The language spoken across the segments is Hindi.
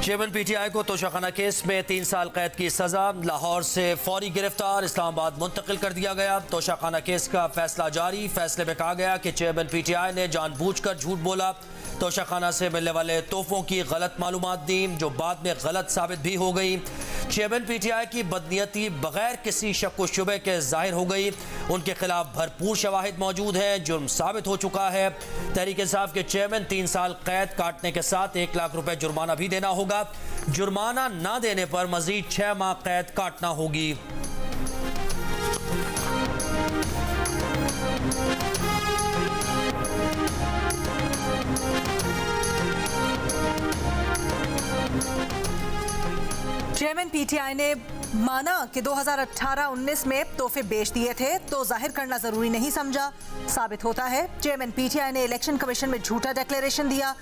चेयरमैन पीटीआई को तोशाखाना केस में 3 साल कैद की सजा, लाहौर से फौरी गिरफ्तार इस्लामाबाद मुंतकिल कर दिया गया। तोशाखाना केस का फैसला जारी। फैसले में कहा गया कि चेयरमैन पीटीआई ने जानबूझकर झूठ बोला, तोशाखाना से मिलने वाले तोहफों की गलत मालूमात दी जो बाद में गलत साबित भी हो गई। चेयरमैन पीटीआई की बदनीयती बगैर किसी शक व शुबे के जाहिर हो गई। उनके खिलाफ भरपूर शवाहिद मौजूद है, जुर्म साबित हो चुका है। तहरीक इंसाफ के चेयरमैन 3 साल कैद काटने के साथ 1 लाख रुपए जुर्माना भी देना होगा। जुर्माना न देने पर मजीद 6 माह कैद काटना होगी। चेयरमैन पीटीआई ने माना कि 2018-19 में तोहफे बेच दिए थे तो जाहिर करना जरूरी नहीं समझा। साबित होता है चेयरमैन पीटीआई ने इलेक्शन कमीशन में झूठा डिक्लेरेशन दिया।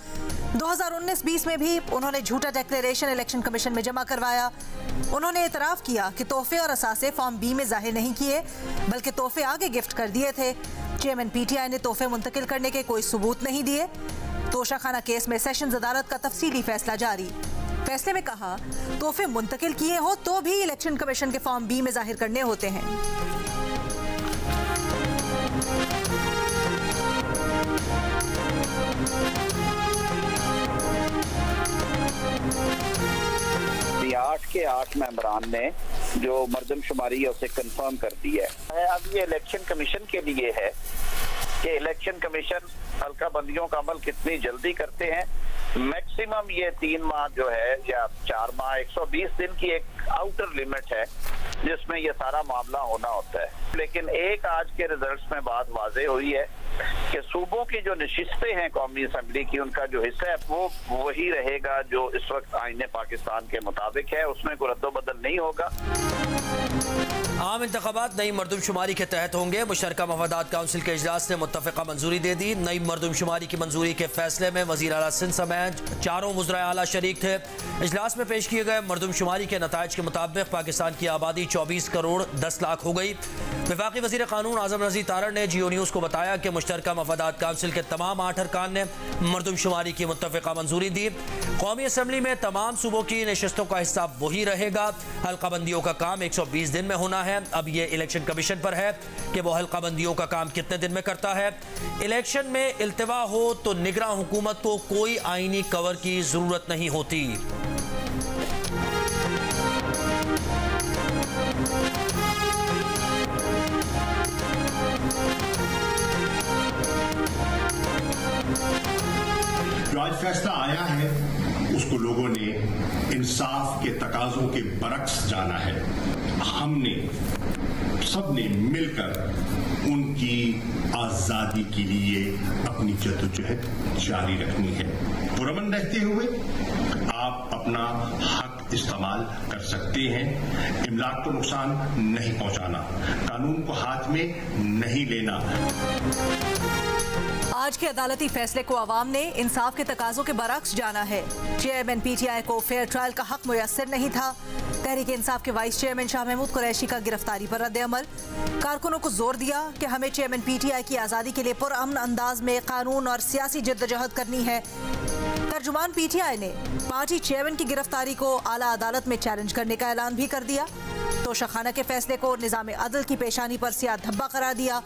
2019-20 में भी उन्होंने झूठा डिक्लेरेशन इलेक्शन कमीशन में जमा करवाया। उन्होंने एतराफ़ किया कि तोहफे और असासे फॉर्म बी में जाहिर नहीं किए बल्कि तोहफे आगे गिफ्ट कर दिए थे। चेयरमैन पीटीआई ने तोहफे मुंतकिल करने के कोई सबूत नहीं दिए। तोशाखाना केस में सेशंस अदालत का तफसीली फैसला जारी। फैसले में कहा तोहफे मुंतकिल किए हो तो भी इलेक्शन कमीशन के फॉर्म बी में जाहिर करने होते हैं। आठ के 8 मेंबरान ने जो मर्दमशुमारी है उसे कंफर्म कर दिया है। अब ये इलेक्शन कमीशन के लिए है कि इलेक्शन कमीशन हल्का बंदियों का अमल कितनी जल्दी करते हैं। मैक्सिमम ये 3 माह जो है या 4 माह 120 दिन की एक आउटर लिमिट है जिसमें ये सारा मामला होना होता है। लेकिन एक आज के रिजल्ट्स में बात वाज़ेह हुई है कि सूबों की जो नशिस्तें हैं कौमी असम्बली की, उनका जो हिस्सा है वो वही रहेगा जो इस वक्त आईने पाकिस्तान के मुताबिक है, उसमें कोई रद्दोबदल नहीं होगा। आम इंतखाबात नई मरदमशुमारी के तहत होंगे। मुशतरका मफादात काउंसिल के इजलास ने मुत्तफ़िका मंजूरी दे दी। नई मरदमशुमारी की मंजूरी के फैसले में वज़ीर आला सिंध समेत 4 वज़राए आला शरीक थे। इजलास में पेश किए गए मरदमशुमारी के नताइज के मुताबिक पाकिस्तान की आबादी 24 करोड़ 10 लाख हो गई। वफाकी वज़ीर कानून आज़म रज़ी तारड़ ने जियो न्यूज़ को बताया कि मुशतरका मफादात काउंसिल के तमाम 8 अरकान ने मरदमशुमारी की मुत्तफ़िका मंजूरी दी। कौमी असम्बली में तमाम सूबों की नशस्तों का हिस्सा वही रहेगा। हल्का बंदियों का काम 120 दिन में होना है। अब ये इलेक्शन कमीशन पर है कि वो हल्का बंदियों का काम कितने दिन में करता है। इलेक्शन में इल्तिवा हो तो निगरां हुकूमत को कोई आईनी कवर की जरूरत नहीं होती। जो आज फैसला आया है उसको लोगों ने इंसाफ के तकाजों के बरक्स जाना है। हमने सबने मिलकर उनकी आजादी के लिए अपनी जद्दोजहद जारी रखनी है। पुरअमन रहते हुए आप अपना हक इस्तेमाल कर सकते हैं। इमलाक को नुकसान नहीं पहुंचाना, कानून को हाथ में नहीं लेना। आज के अदालती फैसले को अवाम ने इंसाफ के तकाजों के बरक्स जाना है। चेयरमैन पीटीआई को फेयर ट्रायल का हक मुयस्सर नहीं था। तहरीक इंसाफ के वाइस चेयरमैन शाह महमूद कुरैशी का गिरफ्तारी पर रद्द-ए-अमल। कारकुनों को जोर दिया कि हमें चेयरमैन पीटीआई की आज़ादी के लिए पुरअमन अंदाज में कानून और सियासी जद्दोजहद करनी है। तर्जुमान पीटीआई ने पार्टी चेयरमैन की गिरफ्तारी को आला अदालत में चैलेंज करने का ऐलान भी कर दिया। तोशाखाना के फैसले को निज़ाम अदल की पेशानी पर सियाह धब्बा करार दिया।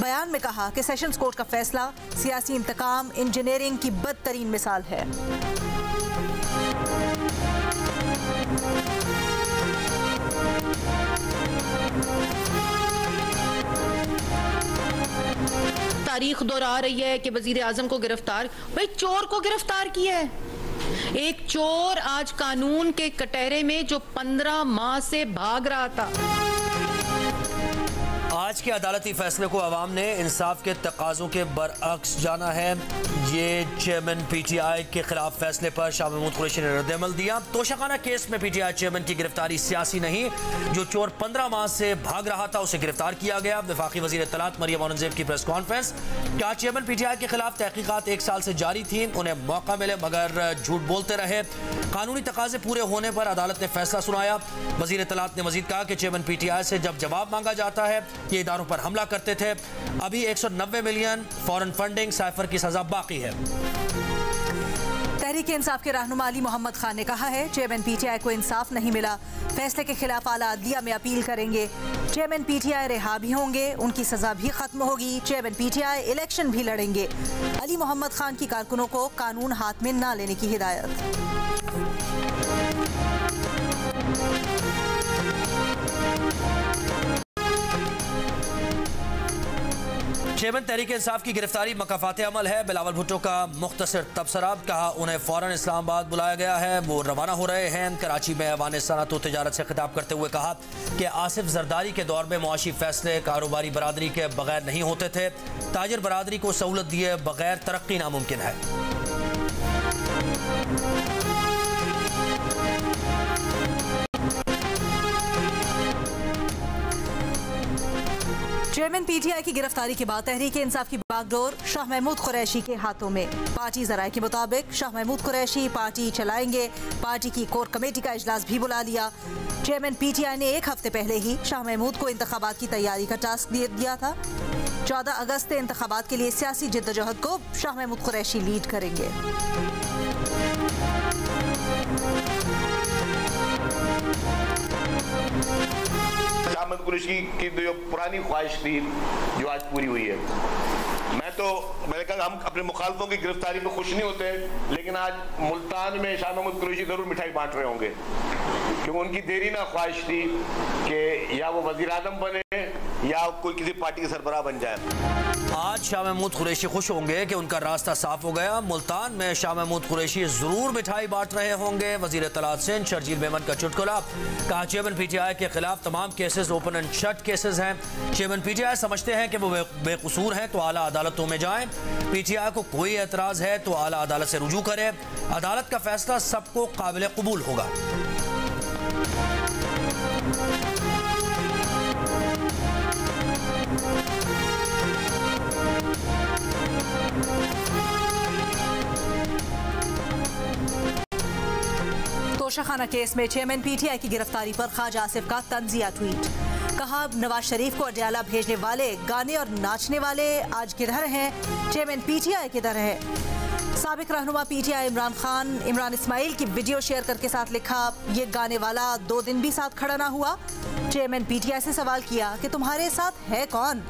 बयान में कहा कि सेशंस कोर्ट का फैसला सियासी इंतकाम इंजीनियरिंग की बदतरीन मिसाल है। तारीख दोहरा रही है कि वजीर आजम को गिरफ्तार, भाई चोर को गिरफ्तार किया है। एक चोर आज कानून के कटहरे में जो 15 माह से भाग रहा था। आज के अदालती फैसले को अवाम ने इंसाफ के तकाजों के बरअक्स जाना है। ये चेयरमैन पीटीआई के खिलाफ फैसले पर शाह महमूद कुरैशी ने रद्द-ए-अमल दिया। तोशाखाना केस में पीटीआई चेयरमैन की गिरफ्तारी सियासी नहीं, जो चोर 15 माह से भाग रहा था उसे गिरफ्तार किया गया। वफाकी वजीर इत्तलात मरियम औरंगजेब की प्रेस कॉन्फ्रेंस। क्या चेयरमैन पीटीआई के खिलाफ तहकीकात 1 साल से जारी थी, उन्हें मौका मिले मगर झूठ बोलते रहे। कानूनी तकाजे पूरे होने पर अदालत ने फैसला सुनाया। वजीर इत्तलात ने मजीद कहा कि चेयरमैन पीटीआई से जब जवाब मांगा जाता है ये इदारों पर हमला करते थे। अभी 190 मिलियन फॉरेन फंडिंग साइफर की सजा बाकी है। तहरीक इंसाफ के रहनुमा अली मोहम्मद खान ने कहा है चेयरमैन पीटीआई को इंसाफ नहीं मिला, फैसले के खिलाफ आला अदलिया में अपील करेंगे। चेयरमैन पीटीआई रिहा भी होंगे, उनकी सजा भी खत्म होगी। चेयरमैन पीटीआई इलेक्शन भी लड़ेंगे। अली मोहम्मद खान की कारकुनों को कानून हाथ में न लेने की हिदायत। चेयरमैन तहरीक इंसाफ की गिरफ्तारी मकाफात अमल है। बिलावल भुट्टो का मुख्तसर तबसरा, कहा उन्हें फौरन इस्लामाबाद बुलाया गया है, वो रवाना हो रहे हैं। कराची में ऐवान सनअत व तिजारत से खिताब करते हुए कहा कि आसिफ जरदारी के दौर में मुआशी फैसले कारोबारी बरादरी के बगैर नहीं होते थे। ताजिर बरादरी को सहूलत दिए बगैर तरक्की नामुमकिन है। चेयरमैन पीटीआई की गिरफ्तारी के बाद तहरीक इंसाफ की बागडोर शाह महमूद कुरैशी के हाथों में। पार्टी ज़राए के मुताबिक शाह महमूद कुरैशी पार्टी चलाएंगे। पार्टी की कोर कमेटी का इजलास भी बुला लिया। चेयरमैन पीटीआई ने 1 हफ्ते पहले ही शाह महमूद को इंतखाबात की तैयारी का टास्क दिया था। 14 अगस्त से इंतखाबात के लिए सियासी जिद्दोजहद को शाह महमूद कुरैशी लीड करेंगे। अहमद कुरैशी की जो पुरानी ख्वाहिश थी जो आज पूरी हुई है। मैंने कहा हम अपने मुखालफों की गिरफ्तारी में खुश नहीं होते, लेकिन आज मुल्तान में शाह महमूद कुरैशी जरूर मिठाई बांट रहे होंगे, क्योंकि उनकी देरी ना ख्वाहिश थी कि या वो वजीर आजम बने या कोई किसी पार्टी के सरबराह बन जाए। आज शाह महमूद कुरैशी खुश होंगे कि उनका रास्ता साफ हो गया। मुल्तान में शाह महमूद कुरैशी जरूर मिठाई बांट रहे होंगे। वजीर इत्तलात सिंध शर्जील मेमन का चुटकुला, कहा चेयरमैन पीटीआई के खिलाफ तमाम cases open and shut cases हैं। चेयरमैन पीटीआई समझते हैं कि वो बेकसूर हैं तो आला अदालतों में जाएं। पीटीआई को कोई एतराज है तो आला अदालत से रुजू करें। अदालत का फैसला सबको काबिल कबूल होगा। तोशाखाना केस में चेयरमैन पीटीआई की गिरफ्तारी पर ख्वाजा आसिफ का तंजिया ट्वीट, कहा नवाज शरीफ को अडयाला भेजने वाले गाने और नाचने वाले आज किधर हैं, चेयरमैन पीटीआई किधर है। साबिक रहनुमा पीटीआई इमरान खान इमरान इस्माइल की वीडियो शेयर करके साथ लिखा, ये गाने वाला 2 दिन भी साथ खड़ा ना हुआ। चेयरमैन पीटीआई से सवाल किया कि तुम्हारे साथ है कौन,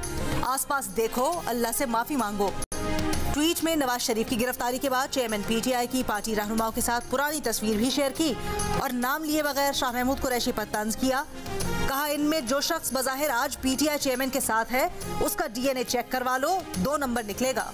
आसपास देखो, अल्लाह से माफी मांगो। ट्वीट में नवाज शरीफ की गिरफ्तारी के बाद चेयरमैन पीटीआई की पार्टी रहनुमाओं के साथ पुरानी तस्वीर भी शेयर की और नाम लिए बगैर शाह महमूद कुरैशी पर तंज किया। कहा इनमें जो शख्स बज़ाहिर आज पीटीआई चेयरमैन के साथ है उसका डीएनए चेक करवा लो, 2 नंबर निकलेगा।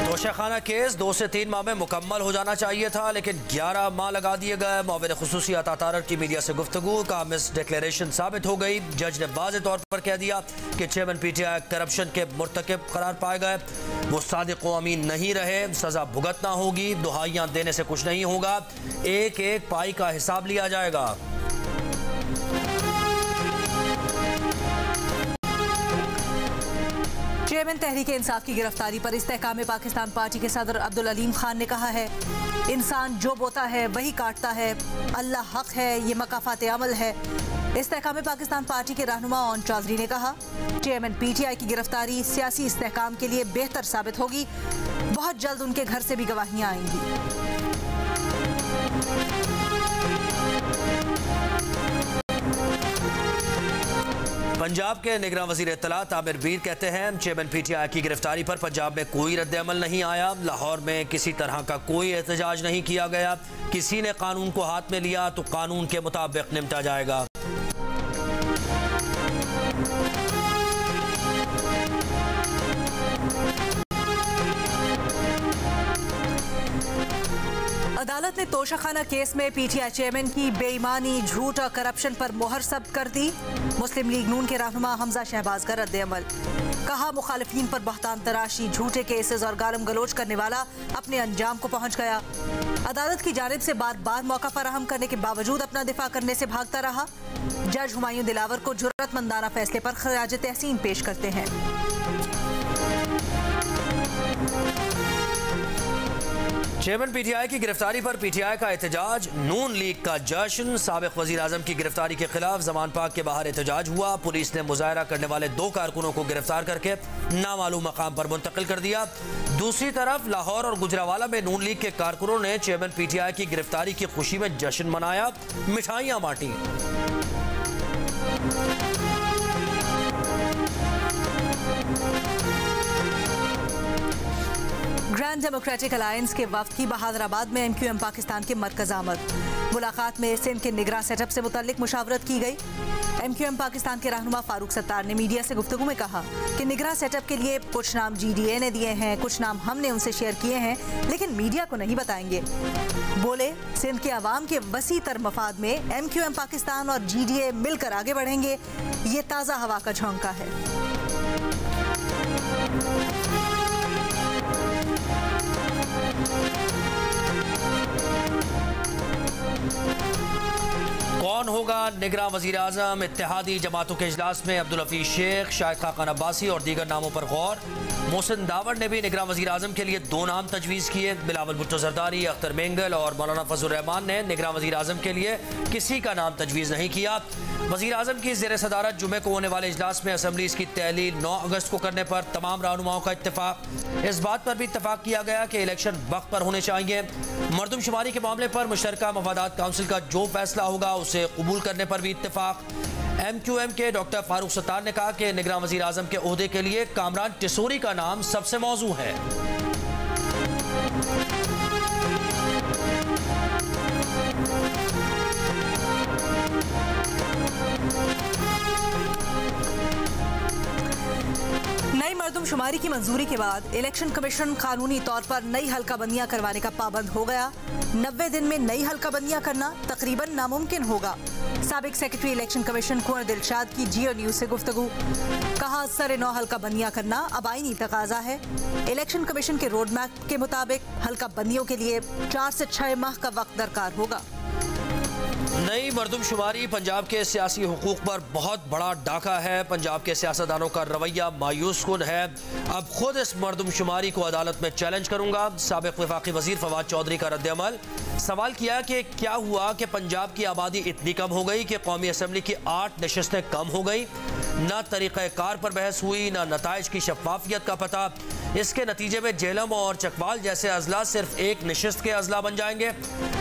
तोशाखाना केस 2 से 3 माह में मुकम्मल हो जाना चाहिए था, लेकिन 11 माह लगा दिए गए। मुआविन खुसूसी अता तारक की मीडिया से गुफ्तगू, का मिस डिक्लेरेशन साबित हो गई। जज ने वाज़ेह तौर पर कह दिया कि चेयरमैन पीटीआई करप्शन के मुर्तकिब करार पाए गए। वो सादिक व अमीन नहीं रहे, सजा भुगतना होगी। दुहाइयाँ देने से कुछ नहीं होगा, एक एक पाई का हिसाब लिया जाएगा। चेयरमैन तहरीक इंसाफ की गिरफ्तारी पर इस्तेहकाम पाकिस्तान पार्टी के सदर अब्दुल अलीम खान ने कहा है, इंसान जो बोता है वही काटता है, अल्लाह हक है, ये मकाफात अमल है। इस्तेहकाम पाकिस्तान पार्टी के रहनुमा ओन चौधरी ने कहा, चेयरमैन पीटीआई की गिरफ्तारी सियासी इस्तेहकाम के लिए बेहतर साबित होगी। बहुत जल्द उनके घर से भी गवाहियां आएंगी। पंजाब के निगरान वजीर इत्तलात आमिर मीर कहते हैं चेयरमैन पीटीआई की गिरफ्तारी पर पंजाब में कोई रद्द अमल नहीं आया। लाहौर में किसी तरह का कोई एहतजाज नहीं किया गया। किसी ने कानून को हाथ में लिया तो कानून के मुताबिक निपटा जाएगा। अदालत ने तोशाखाना केस में पीटीआई चेयरमैन की बेईमानी, झूठ और करप्शन पर मोहर जब्त कर दी। मुस्लिम लीग नून के रहनुमा हमजा शहबाज का रद्द अमल, कहा मुखालिफिन पर बहतान तराशी, झूठे केसेस और गालम गलोच करने वाला अपने अंजाम को पहुंच गया। अदालत की जानिब से बार बार मौका फराहम करने के बावजूद अपना दिफा करने से भागता रहा। जज हुमायूं दिलावर को जुर्रतमंदाना फैसले पर खराज तहसीन पेश करते हैं। चेयरमैन पीटीआई की गिरफ्तारी पर पीटीआई का एहतजाज, नून लीग का जश्न। साबिक वजीर आजम की गिरफ्तारी के खिलाफ जमान पाक के बाहर एहतजाज हुआ। पुलिस ने मुजाहरा करने वाले 2 कारकुनों को गिरफ्तार करके नामालूम मकाम पर मुंतकिल कर दिया। दूसरी तरफ लाहौर और गुजरावाला में नून लीग के कारकुनों ने चेयरमैन पीटीआई की गिरफ्तारी की खुशी में जश्न मनाया, मिठाइयां बांटी। ग्रैंड डेमोक्रेटिक अलायंस के वफ्द की बहादुराबाद में MQM पाकिस्तान के मरकज आमद। मुलाकात में सिंध के निगरां सेटअप से मुताल्लिक मुशावरत की गई। MQM पाकिस्तान के रहनुमा फारूक सत्तार ने मीडिया से गुफ्तगू में कहा कि निगरां सेटअप के लिए कुछ नाम GDA ने दिए हैं, कुछ नाम हमने उनसे शेयर किए हैं, लेकिन मीडिया को नहीं बताएंगे। बोले, सिंध के अवाम के वसी तर मफाद में MQM पाकिस्तान और GDA मिलकर आगे बढ़ेंगे। ये ताज़ा हवा का झोंका है। कौन होगा निगरां वजीर आजम? इत्तेहादी जमातों के इजलास में अब्दुल हफीज शेख, शाहिद खाकान अब्बासी और दीगर नामों पर गौर। मोहसिन दावड़ ने भी निगरां वजीर आजम के लिए 2 नाम तजवीज़ किए। बिलावल भुट्टो जरदारी, अख्तर मेंगल और मौलाना फजल रहमान ने निगरां वजीर आजम के लिए किसी का नाम तजवीज़ नहीं किया। वजीर आजम की ज़ेर सदारत जुमे को होने वाले इजलास में असम्बलीज़ की तहलील 9 अगस्त को करने पर तमाम रहनुमाओं का इत्तेफाक। इस बात पर भी इत्तेफाक किया गया कि इलेक्शन वक्त पर होने चाहिए। मरदमशुमारी के मामले पर मुश्तरका मफादात काउंसिल का जो फैसला होगा उसे कबूल करने पर भी इत्तेफाक। MQM के डॉक्टर फारूक सत्तार ने कहा कि निगरां वजीर आजम के ओहदे के लिए कामरान टिसोरी का नाम सबसे मौजू है। नई मरदमशुमारी की मंजूरी के बाद इलेक्शन कमीशन कानूनी तौर पर नई हल्काबंदियां करवाने का पाबंद हो गया। 90 दिन में नई हल्काबंदियां करना तकरीबन नामुमकिन होगा। साबिक सेक्रेटरी इलेक्शन कमीशन कुंवर दिलशाद की जियो न्यूज से गुफ्तगू। कहा, सरे 9 हल्काबंदियां करना अब आईनी तकाजा है। इलेक्शन कमीशन के रोड मैप के मुताबिक हल्काबंदियों के लिए 4 से 6 माह का वक्त दरकार होगा। नई मरदमशुमारी पंजाब के सियासी हुकूक पर बहुत बड़ा डाका है। पंजाब के सियासतदानों का रवैया मायूस कुन है। अब खुद इस मरदमशुमारी को अदालत में चैलेंज करूंगा। साबिक वफाकी वजीर फवाद चौधरी का रद्द-ए-अमल। सवाल किया कि क्या हुआ कि पंजाब की आबादी इतनी कम हो गई कि कौमी असम्बली की 8 नशस्तें कम हो गई। न तरीक़ाकार पर बहस हुई, न नताइज की शफाफियत का पता। इसके नतीजे में जेलम और चकवाल जैसे अजला सिर्फ एक नशस्त के अजला बन जाएंगे।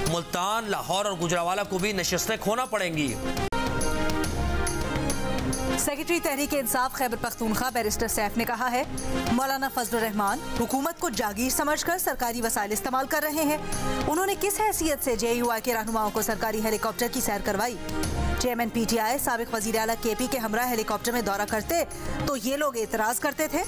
मुल्तान, लाहौर और गुजरावाला को भी नशस्तें खोना पड़ेंगी। सेक्रेटरी तहरीक इंसाफ खैबर पख्तूनख्वा बैरिस्टर सैफ ने कहा है, मौलाना फजल रहमान हुकूमत को जागीर समझकर सरकारी वसाइल इस्तेमाल कर रहे हैं। उन्होंने किस हैसियत से JUI के रहनुमाओं को सरकारी हेलीकॉप्टर की सैर करवाई? चेयरमैन PTI साबिक वजीर आला KP के हमरा हेलीकॉप्टर में दौरा करते तो ये लोग एतराज करते थे।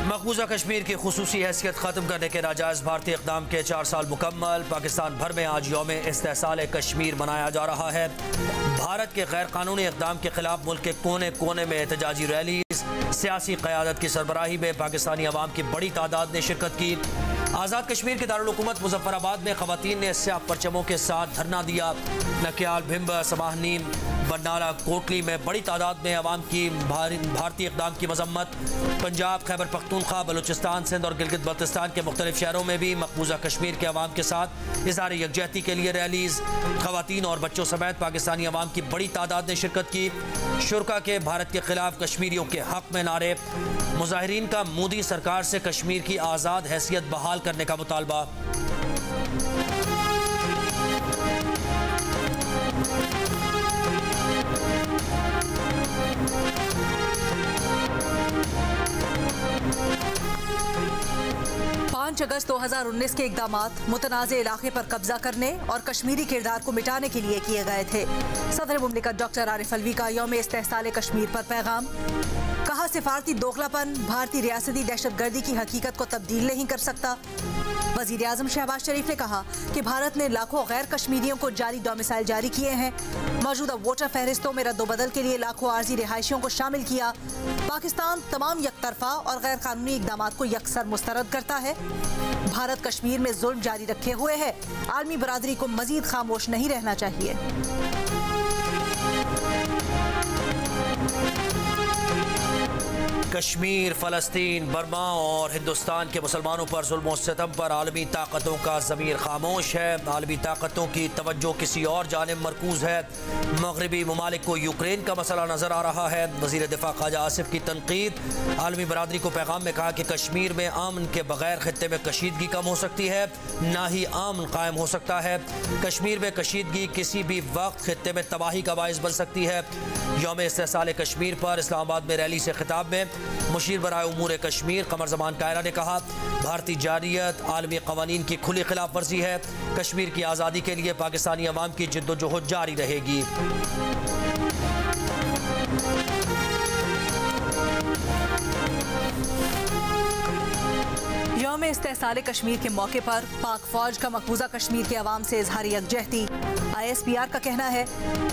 मकबूजा कश्मीर की खुसूसी हैसियत खत्म करने के नाजायज भारतीय इक़दाम के 4 साल मुकम्मल। पाकिस्तान भर में आज यौम इस्तेहसाल कश्मीर मनाया जा रहा है। भारत के गैर कानूनी इक़दाम के खिलाफ मुल्क के कोने कोने में एहतजाजी रैलीज। सियासी क़यादत की सरबराही में पाकिस्तानी अवाम की बड़ी तादाद ने शिरकत की। आज़ाद कश्मीर के दारुल हुकूमत मुजफ्फराबाद में ख़वातीन ने स्याह परचमों के साथ धरना दिया। नकियाल, भिंब, समाहनी, बरनाला, कोटली में बड़ी तादाद में अवाम की भारतीय इक़दाम की मजम्मत। पंजाब, खैबर पख्तूनख्वा, बलूचिस्तान, सिंध और गिलगित बल्तिस्तान के मुख्तलिफ शहरों में भी मकबूजा कश्मीर के अवाम के साथ इज़हार यकजहती के लिए रैलीज। ख़वातीन और बच्चों समेत पाकिस्तानी अवाम की बड़ी तादाद ने शिरकत की। शुरका के भारत के खिलाफ कश्मीरियों के हक में नारे। मुजाहिरीन का मोदी सरकार से कश्मीर की आज़ाद हैसियत बहाल करने का मुतालबा। अगस्त 2019 के इक़दामात मुतनाज़े इलाके पर कब्जा करने और कश्मीरी किरदार को मिटाने के लिए किए गए थे। सदर मुमलिकत डॉक्टर आरिफ अलवी का यौम इस्तेहसाल कश्मीर पर पैगाम। कहा, सिफारती दोगलापन भारतीय रियासती दहशतगर्दी की हकीकत को तब्दील नहीं कर सकता। वज़ीर आज़म शहबाज शरीफ ने कहा कि भारत ने लाखों गैर कश्मीरियों को जाली डोमिसाइल जारी किए हैं। मौजूदा वोटर फहरिस्तों में रद्दोबदल के लिए लाखों आर्जी रिहायशियों को शामिल किया। पाकिस्तान तमाम यकतरफा और गैर कानूनी इक़दामात को यकसर मुस्तरद करता है। भारत कश्मीर में जुल्म जारी रखे हुए है। आलमी बरादरी को मजीद खामोश नहीं रहना चाहिए। कश्मीर, फ़लस्तीन, बर्मा और हिंदुस्तान के मुसलमानों पर जुल्म और सितम पर आलमी ताकतों का ज़मीर खामोश है। आलमी ताकतों की तवज्जो किसी और जानिब मरकूज़ है। मगरबी ममालिक को यूक्रेन का मसला नज़र आ रहा है। वज़ीर दिफा ख्वाजा आसिफ की तनकीद। आलमी बरादरी को पैगाम में कहा कि कश्मीर में अमन के बगैर खित्ते में कशीदगी कम हो सकती है, ना ही अमन कायम हो सकता है। कश्मीर में कशीदगी किसी भी वक्त खित्ते में तबाही का बाइस बन सकती है। यौम इस्तेसाल कश्मीर पर इस्लामाबाद में रैली से खिताब में मुशीर बराए उमूर कश्मीर कमर ज़मान कायरा ने कहा, भारतीय जारियत आलमी क़वानीन की खुली खिलाफ वर्जी है। कश्मीर की आज़ादी के लिए पाकिस्तानी अवाम की जिद्दोजहद जारी रहेगी। यौम इस्तेसाल कश्मीर के मौके पर पाक फौज का मकबूजा कश्मीर के अवाम से इजहार यकजहती। ISPR का कहना है,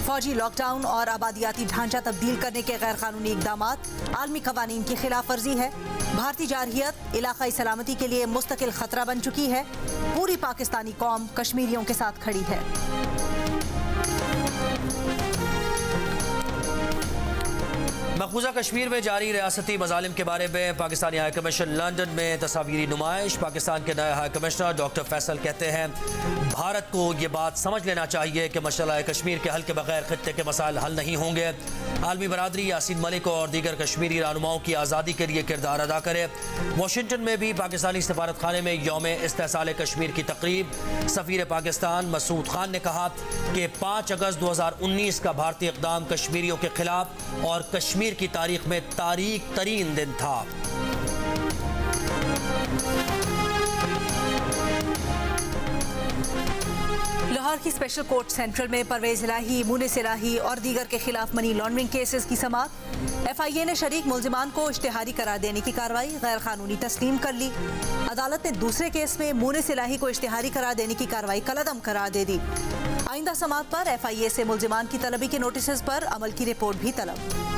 फौजी लॉकडाउन और आबादियाती ढांचा तब्दील करने के गैर कानूनी इकदामात आलमी कवानीन की खिलाफ वर्जी है। भारतीय जारहियत इलाकाई सलामती के लिए मुस्तकिल खतरा बन चुकी है। पूरी पाकिस्तानी कौम कश्मीरियों के साथ खड़ी है। मकबूजा कश्मीर में जारी रियासती मजालिम के बारे में पाकिस्तानी हाई कमीशन लंदन में तस्वीरी नुमाइश। पाकिस्तान के नए हाई कमिश्नर डॉक्टर फैसल कहते हैं, भारत को ये बात समझ लेना चाहिए कि मसला कश्मीर के हल के बगैर खित्ते के मसाइल हल नहीं होंगे। आलमी बरादरी यासीन मलिक और दीगर कश्मीरी रहनुमाओं की आज़ादी के लिए किरदार अदा करे। वाशिंगटन में भी पाकिस्तानी सफारत खाने में यौम इस्तेसाल कश्मीर की तकरीब। सफीर पाकिस्तान मसूद खान ने कहा कि 5 अगस्त 2019 का भारतीय इक़दाम कश्मीरियों के खिलाफ और कश्मीर की तारीख में तारीख तरीन दिन था। लाहौर की स्पेशल कोर्ट सेंट्रल में परवेज इलाही, मुनिस इलाही और दीगर के खिलाफ मनी लॉन्ड्रिंग केसेस की समाअत। FIA ने शरीक मुल्जिमान को इश्तिहारी करार देने की कार्रवाई गैर कानूनी तस्लीम कर ली। अदालत ने दूसरे केस में मुनिस इलाही को इश्तिहारी करार देने की कार्रवाई कलअदम करार दे दी। आइंदा समाअत पर FIA से मुल्जिमान की तलबी के नोटिस पर अमल की रिपोर्ट भी तलब।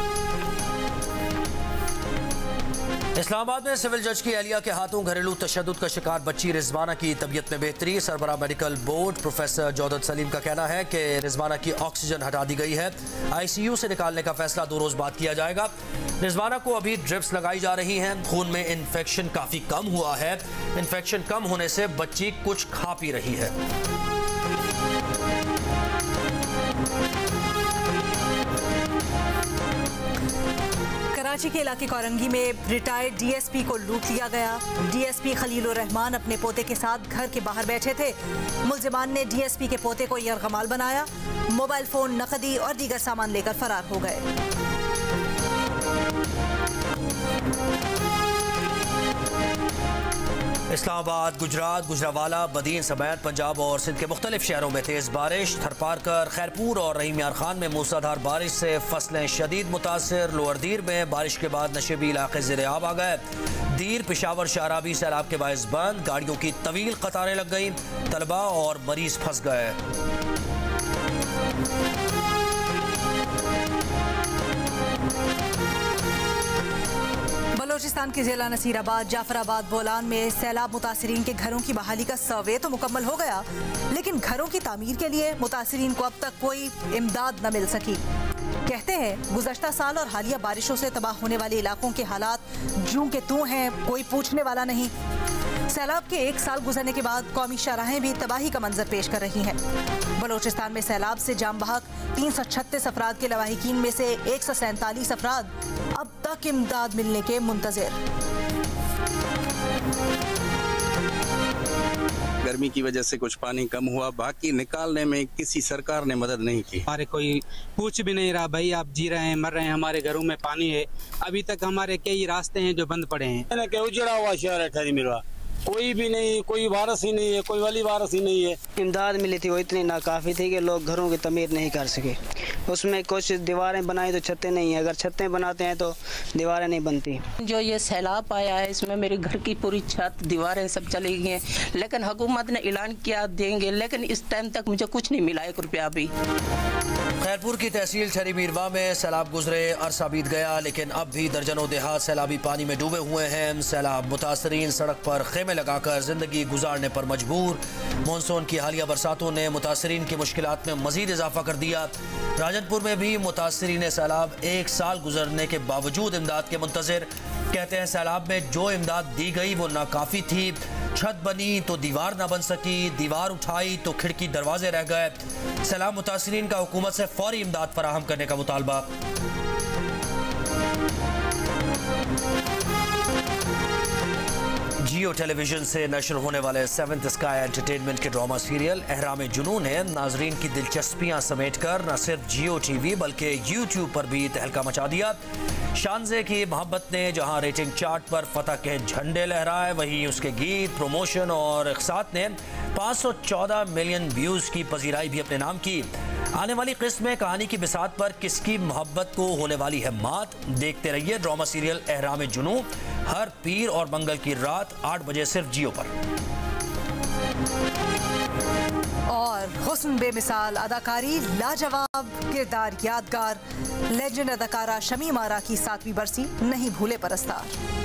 इस्लामाबाद में सिविल जज की एहलिया के हाथों घरेलू तशद्दुद का शिकार बच्ची रिजवाना की तबीयत में बेहतरी। सरबराह मेडिकल बोर्ड प्रोफेसर जौदत सलीम का कहना है कि रिजवाना की ऑक्सीजन हटा दी गई है। ICU से निकालने का फैसला 2 रोज बाद किया जाएगा। रिजवाना को अभी ड्रिप्स लगाई जा रही हैं। खून में इन्फेक्शन काफी कम हुआ है। इन्फेक्शन कम होने से बच्ची कुछ खा पी रही है। कराची के इलाके कोरंगी में रिटायर्ड DSP को लूट लिया गया। DSP खलीलुर रहमान अपने पोते के साथ घर के बाहर बैठे थे। मुल्जिमान ने DSP के पोते को यरगमाल बनाया। मोबाइल फोन, नकदी और दीगर सामान लेकर फरार हो गए। इस्लामाबाद, गुजरात, गुजरावाला, बदीन समेत पंजाब और सिंध के मुख्तलिफ शहरों में तेज बारिश। थरपारकर, खैरपुर और रहीम यार खान में मूसलाधार बारिश से फसलें शदीद मुतासिर। लोअर दीर में बारिश के बाद नशेबी इलाके ज़ेरे आब आ गए। दीर, पिशावर, शाराबी सैलाब के बायस बंद। गाड़ियों की तवील कतारें लग गईं। तलबा और मरीज फंस गए। बलोचिस्तान के जिला नसीराबाद, जाफराबाद, बोलान में सैलाब मुतासिरीन के घरों की बहाली का सर्वे तो मुकम्मल हो गया, लेकिन घरों की तामीर के लिए मुतासिरीन को अब तक कोई इमदाद न मिल सकी। कहते हैं गुज़श्ता साल और हालिया बारिशों से तबाह होने वाले इलाकों के हालात जूं के तूं हैं, कोई पूछने वाला नहीं। सैलाब के 1 साल गुजरने के बाद कौमी शाहराहें भी तबाही का मंजर पेश कर रही हैं। बलोचिस्तान में सैलाब से जाम बहक 336 अफराद के लवाहिकीन में से 147 अफराद अब तक इमदाद मिलने के मुंतज़िर। गर्मी की वजह से कुछ पानी कम हुआ, बाकी निकालने में किसी सरकार ने मदद नहीं की। हमारे कोई पूछ भी नहीं रहा, भाई आप जी रहे हैं, मर रहे हैं, हमारे घरों में पानी है। अभी तक हमारे कई रास्ते हैं जो बंद पड़े हैं। उजड़ा हुआ शहर है ठहरी मिलवा, कोई भी नहीं, कोई वारस ही नहीं है, कोई वाली वारस ही नहीं है। इमदाद मिली थी वो इतनी नाकाफी थी कि लोग घरों की तमीर नहीं कर सके। उसमें कुछ दीवारें बनाई तो छतें नहीं है, अगर छतें बनाते हैं तो दीवारें नहीं बनती। जो ये सैलाब आया है इसमें मेरे घर की पूरी छत, दीवारें सब चली गई हैं, लेकिन हुकूमत ने ऐलान किया देंगे, लेकिन इस टाइम तक मुझे कुछ नहीं मिला, 1 रुपया भी। खैरपुर की तहसील छरी मीरवा में सैलाब गुजरे अरसा बीत गया, लेकिन अब भी दर्जनों देहात सैलाबी पानी में डूबे हुए हैं। सैलाब मुतासरीन सड़क पर खेमे लगाकर जिंदगी गुजारने पर मजबूर। मानसून की हालिया बरसातों ने मुतासरीन की मुश्किलात में मजीद इजाफा कर दिया। राजनपुर में भी मुतासरीन सैलाब 1 साल गुजरने के बावजूद इमदाद के मुंतज़िर। कहते हैं सैलाब में जो इमदाद दी गई वो नाकाफी थी। छत बनी तो दीवार ना बन सकी, दीवार उठाई तो खिड़की दरवाजे रह गए। सैलाब मुतासिरीन का हुकूमत से फौरी इमदाद फराहम करने का मुतालबा। जियो टेलीविजन से नशर होने वाले 7th स्काई एंटरटेनमेंट के ड्रामा सीरियल एहराम जुनून ने नाजरीन की दिलचस्पियां समेटकर न सिर्फ जियो टीवी बल्कि यूट्यूब पर भी तहलका मचा दिया। शानजे की मोहब्बत ने जहां रेटिंग चार्ट पर फतह के झंडे लहराए, वहीं उसके गीत, प्रमोशन और इख्सात ने 514 मिलियन व्यूज की पजीराई भी अपने नाम की। आने वाली किस्त में कहानी की बिसात पर किसकी मोहब्बत को होने वाली है मात। देखते रहिए ड्रामा सीरियल एहराम जुनून हर पीर और मंगल की रात 8 बजे सिर्फ जियो पर। और हुस्न बेमिसाल, अदाकारी लाजवाब, किरदार यादगार, लेजेंड अदाकारा शमीम आरा की 7वीं बरसी नहीं भूले परस्तार।